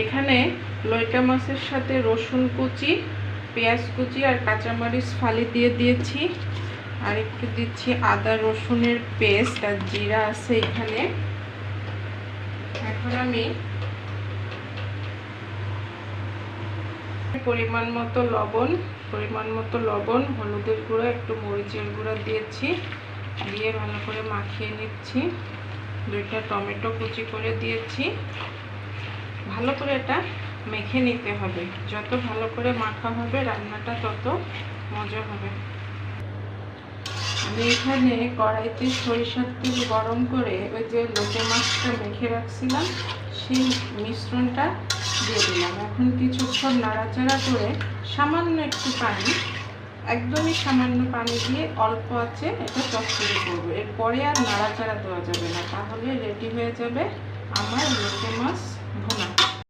এখানে লইটা মাছের সাথে রসুন কুচি, পেঁয়াজ কুচি আর কাঁচামরিচ ফালি দিয়ে দিয়েছি। আর একটু দিচ্ছি আদা রসুনের পেস্ট আর জিরা আছে এখানে। এখন আমি পরিমাণ মতো লবণ, হলুদের গুঁড়ো, একটু মরিচের গুঁড়ো দিয়েছি, দিয়ে ভালো করে মাখিয়ে নিচ্ছি। 2টা টমেটো কুচি করে দিয়েছি। ভালো করে এটা মেখে নিতে হবে। যত ভালো করে মাখা হবে রান্নাটা তত মজা হবে। আমি এখানে কড়াইতে সরিষার তেল গরম করে ওই যে লোটে মাছটা মেখে রাখছিলাম সেই মিশ্রণটা দিয়ে দিলাম। এখন কিছুক্ষণ নাড়াচাড়া করে সামান্য একটু পানি, একদমই সামান্য পানি দিয়ে অল্প আছে এটা চচ্চড়ি করবো। এরপরে আর নাড়াচাড়া দেওয়া যাবে না, তাহলে রেডি হয়ে যাবে আমার লোটে মাছ ভুনা।